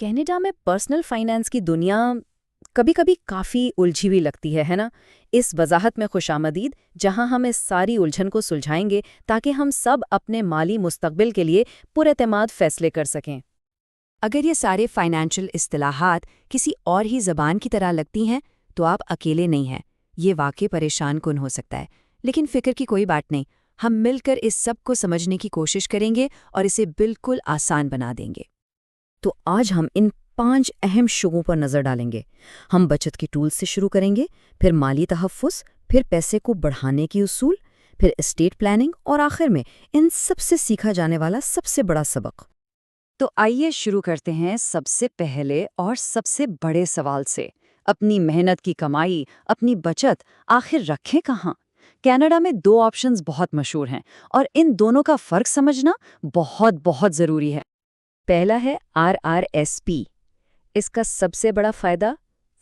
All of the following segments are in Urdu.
کینیڈا میں پرسنل فائنانس کی دنیا کبھی کبھی کافی الجھی ہوئی لگتی ہے نا؟ اس وضاحت میں خوش آمدید، جہاں ہم اس ساری الجھن کو سلجھائیں گے تاکہ ہم سب اپنے مالی مستقبل کے لیے پراعتماد فیصلے کر سکیں۔ اگر یہ سارے فائنینشل اصطلاحات کسی اور ہی زبان کی طرح لگتی ہیں تو آپ اکیلے نہیں ہیں۔ یہ واقعی پریشان کن ہو سکتا ہے، لیکن فکر کی کوئی بات نہیں، ہم مل کر اس سب کو سمجھنے کی کوشش کریں گے اور اسے بالکل آسان بنا دیں گے۔ تو آج ہم ان 5 اہم شعبوں پر نظر ڈالیں گے۔ ہم بچت کے ٹولز سے شروع کریں گے، پھر مالی تحفظ، پھر پیسے کو بڑھانے کی اصول، پھر اسٹیٹ پلاننگ اور آخر میں ان سب سے سیکھا جانے والا سب سے بڑا سبق۔ تو آئیے شروع کرتے ہیں سب سے پہلے اور سب سے بڑے سوال سے۔ اپنی محنت کی کمائی، اپنی بچت آخر رکھیں کہاں؟ کینیڈا میں 2 آپشنز بہت مشہور ہیں اور ان دونوں کا فرق سمجھنا بہت بہت ضروری ہے۔ پہلا ہے RRSP۔ اس کا سب سے بڑا فائدہ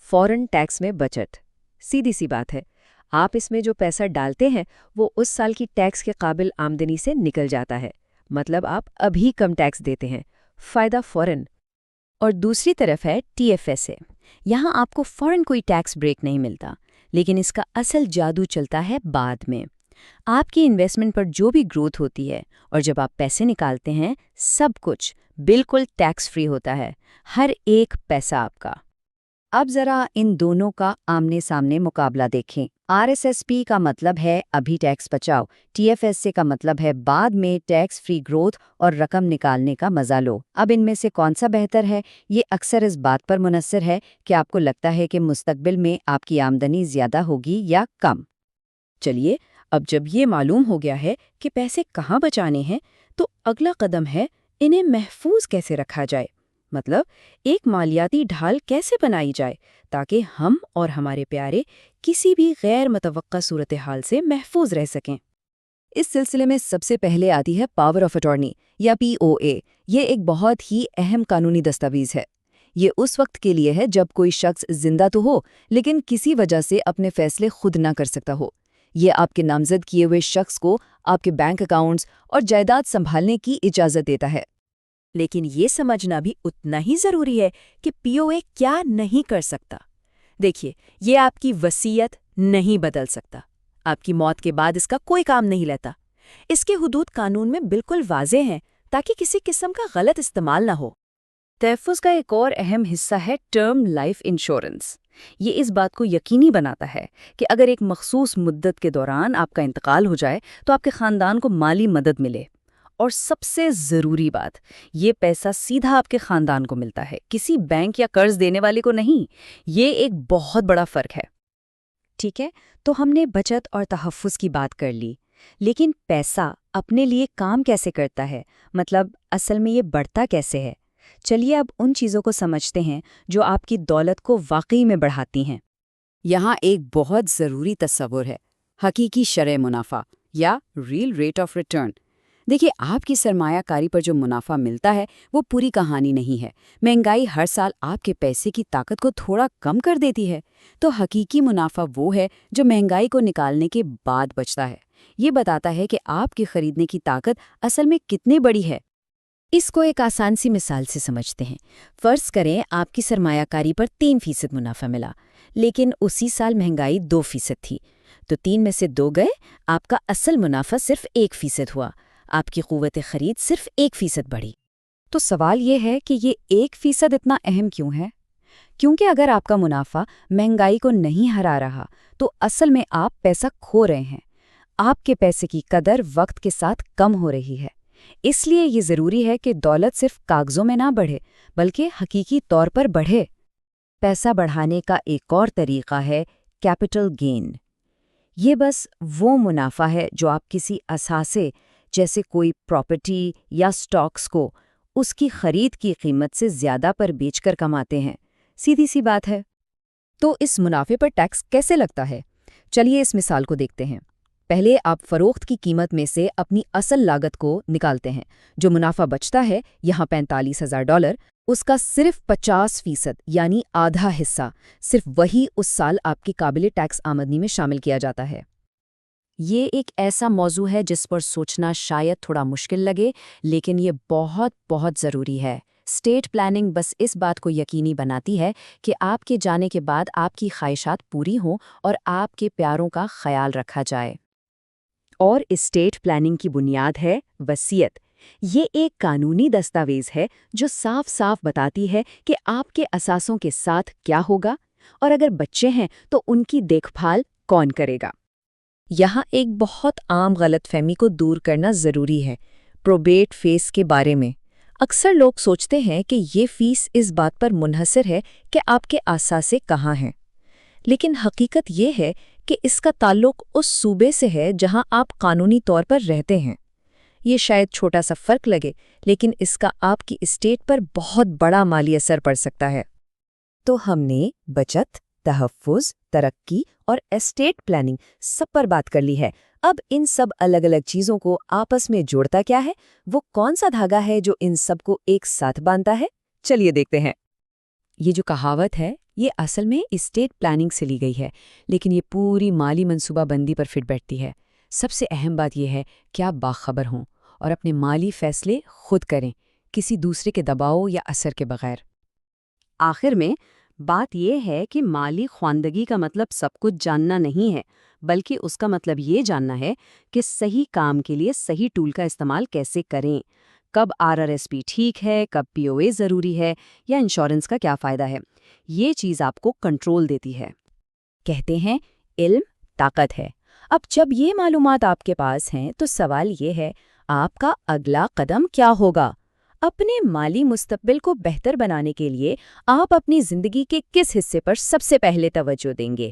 فورن ٹیکس میں بچت۔ سیدھی سی بات ہے، آپ اس میں جو پیسہ ڈالتے ہیں وہ اس سال کی ٹیکس کے قابل آمدنی سے نکل جاتا ہے، مطلب آپ ابھی کم ٹیکس دیتے ہیں، فائدہ فورن۔ اور دوسری طرف ہے TFSA۔ یہاں آپ کو فورن کوئی ٹیکس بریک نہیں ملتا، لیکن اس کا اصل جادو چلتا ہے بعد میں۔ آپ کی انویسٹمنٹ پر جو بھی گروتھ ہوتی ہے اور جب آپ پیسے نکالتے ہیں، سب کچھ بالکل ٹیکس فری ہوتا ہے، ہر ایک پیسہ آپ کا۔ اب ذرا ان دونوں کا آمنے سامنے مقابلہ دیکھیں۔ RSSP کا مطلب ہے ابھی ٹیکس بچاؤ، TFSA کا مطلب ہے بعد میں ٹیکس فری گروتھ اور رقم نکالنے کا مزہ لو۔ اب ان میں سے کون سا بہتر ہے؟ یہ اکثر اس بات پر منحصر ہے کہ آپ کو لگتا ہے کہ مستقبل میں آپ کی آمدنی زیادہ ہوگی یا کم۔ چلیے، اب جب یہ معلوم ہو گیا ہے کہ پیسے کہاں بچانے ہیں، تو اگلا قدم ہے انہیں محفوظ کیسے رکھا جائے، مطلب ایک مالیاتی ڈھال کیسے بنائی جائے تاکہ ہم اور ہمارے پیارے کسی بھی غیر متوقع صورتحال سے محفوظ رہ سکیں۔ اس سلسلے میں سب سے پہلے آتی ہے پاور آف اٹارنی یا POA۔ یہ ایک بہت ہی اہم قانونی دستاویز ہے۔ یہ اس وقت کے لیے ہے جب کوئی شخص زندہ تو ہو لیکن کسی وجہ سے اپنے فیصلے خود نہ کر سکتا ہو۔ یہ آپ کے نامزد کیے ہوئے شخص کو آپ کے بینک اکاؤنٹس اور جائیداد سنبھالنے کی اجازت دیتا ہے۔ لیکن یہ سمجھنا بھی اتنا ہی ضروری ہے کہ POA کیا نہیں کر سکتا۔ دیکھیے، یہ آپ کی وصیت نہیں بدل سکتا، آپ کی موت کے بعد اس کا کوئی کام نہیں لیتا۔ اس کے حدود قانون میں بالکل واضح ہیں تاکہ کسی قسم کا غلط استعمال نہ ہو۔ تحفظ کا ایک اور اہم حصہ ہے ٹرم لائف انشورنس۔ یہ اس بات کو یقینی بناتا ہے کہ اگر ایک مخصوص مدت کے دوران آپ کا انتقال ہو جائے تو آپ کے خاندان کو مالی مدد ملے۔ اور سب سے ضروری بات، یہ پیسہ سیدھا آپ کے خاندان کو ملتا ہے، کسی بینک یا قرض دینے والے کو نہیں۔ یہ ایک بہت بڑا فرق ہے۔ ٹھیک ہے، تو ہم نے بچت اور تحفظ کی بات کر لی، لیکن پیسہ اپنے لیے کام کیسے کرتا ہے؟ مطلب اصل میں یہ بڑھتا کیسے ہے؟ چلیے اب ان چیزوں کو سمجھتے ہیں جو آپ کی دولت کو واقعی میں بڑھاتی ہیں۔ یہاں ایک بہت ضروری تصور ہے، حقیقی شرح منافع یا ریل ریٹ آف ریٹرن۔ دیکھیے، آپ کی سرمایہ کاری پر جو منافع ملتا ہے وہ پوری کہانی نہیں ہے۔ مہنگائی ہر سال آپ کے پیسے کی طاقت کو تھوڑا کم کر دیتی ہے، تو حقیقی منافع وہ ہے جو مہنگائی کو نکالنے کے بعد بچتا ہے۔ یہ بتاتا ہے کہ آپ کی خریدنے کی طاقت اصل میں کتنی بڑی ہے۔ اس کو ایک آسان سی مثال سے سمجھتے ہیں۔ فرض کریں آپ کی سرمایہ کاری پر 3% منافع ملا، لیکن اسی سال مہنگائی 2% تھی، تو 3 میں سے 2 گئے، آپ کا اصل منافع صرف 1% ہوا، آپ کی قوت خرید صرف 1% بڑھی۔ تو سوال یہ ہے کہ یہ 1% اتنا اہم کیوں ہے؟ کیونکہ اگر آپ کا منافع مہنگائی کو نہیں ہرا رہا تو اصل میں آپ پیسہ کھو رہے ہیں۔ آپ کے پیسے کی قدر وقت کے ساتھ کم ہو رہی ہے۔ اس لیے یہ ضروری ہے کہ دولت صرف کاغذوں میں نہ بڑھے بلکہ حقیقی طور پر بڑھے۔ پیسہ بڑھانے کا ایک اور طریقہ ہے کیپٹل گین۔ یہ بس وہ منافع ہے جو آپ کسی اثاثے جیسے کوئی پراپرٹی یا سٹاکس کو اس کی خرید کی قیمت سے زیادہ پر بیچ کر کماتے ہیں۔ سیدھی سی بات ہے۔ تو اس منافع پر ٹیکس کیسے لگتا ہے؟ چلیے اس مثال کو دیکھتے ہیں۔ پہلے آپ فروخت کی قیمت میں سے اپنی اصل لاگت کو نکالتے ہیں۔ جو منافع بچتا ہے، یہاں $45,000، اس کا صرف 50% یعنی آدھا حصہ صرف وہی اس سال آپ کی قابل ٹیکس آمدنی میں شامل کیا جاتا ہے۔ یہ ایک ایسا موضوع ہے جس پر سوچنا شاید تھوڑا مشکل لگے، لیکن یہ بہت بہت ضروری ہے۔ اسٹیٹ پلاننگ بس اس بات کو یقینی بناتی ہے کہ آپ کے جانے کے بعد آپ کی خواہشات پوری ہوں اور آپ کے پیاروں کا خیال رکھا جائے۔ اور اسٹیٹ پلاننگ کی بنیاد ہے وصیت۔ یہ ایک قانونی دستاویز ہے جو صاف صاف بتاتی ہے کہ آپ کے اثاثوں کے ساتھ کیا ہوگا، اور اگر بچے ہیں تو ان کی دیکھ بھال کون کرے گا۔ یہاں ایک بہت عام غلط فہمی کو دور کرنا ضروری ہے، پروبیٹ فیس کے بارے میں۔ اکثر لوگ سوچتے ہیں کہ یہ فیس اس بات پر منحصر ہے کہ آپ کے اثاثے کہاں ہیں، لیکن حقیقت یہ ہے کہ اس کا تعلق اس صوبے سے ہے جہاں آپ قانونی طور پر رہتے ہیں۔ یہ شاید چھوٹا سا فرق لگے، لیکن اس کا آپ کی اسٹیٹ پر بہت بڑا مالی اثر پڑ سکتا ہے۔ تو ہم نے بچت، تحفظ، ترقی اور اسٹیٹ پلاننگ سب پر بات کر لی ہے۔ اب ان سب الگ الگ چیزوں کو آپس میں جوڑتا کیا ہے؟ وہ کون سا دھاگا ہے جو ان سب کو ایک ساتھ باندھتا ہے؟ چلیے دیکھتے ہیں۔ یہ جو کہاوت ہے یہ اصل میں اسٹیٹ پلاننگ سے لی گئی ہے، لیکن یہ پوری مالی منصوبہ بندی پر فٹ بیٹھتی ہے۔ سب سے اہم بات یہ ہے کہ آپ باخبر ہوں اور اپنے مالی فیصلے خود کریں، کسی دوسرے کے دباؤ یا اثر کے بغیر۔ آخر میں بات یہ ہے کہ مالی خواندگی کا مطلب سب کچھ جاننا نہیں ہے، بلکہ اس کا مطلب یہ جاننا ہے کہ صحیح کام کے لیے صحیح ٹول کا استعمال کیسے کریں، کب RRSP ٹھیک ہے، کب POA ضروری ہے، یا انشورنس کا کیا فائدہ ہے۔ یہ چیز آپ کو کنٹرول دیتی ہے۔ کہتے ہیں علم طاقت ہے۔ اب جب یہ معلومات آپ کے پاس ہیں تو سوال یہ ہے، آپ کا اگلا قدم کیا ہوگا؟ اپنے مالی مستقبل کو بہتر بنانے کے لیے آپ اپنی زندگی کے کس حصے پر سب سے پہلے توجہ دیں گے؟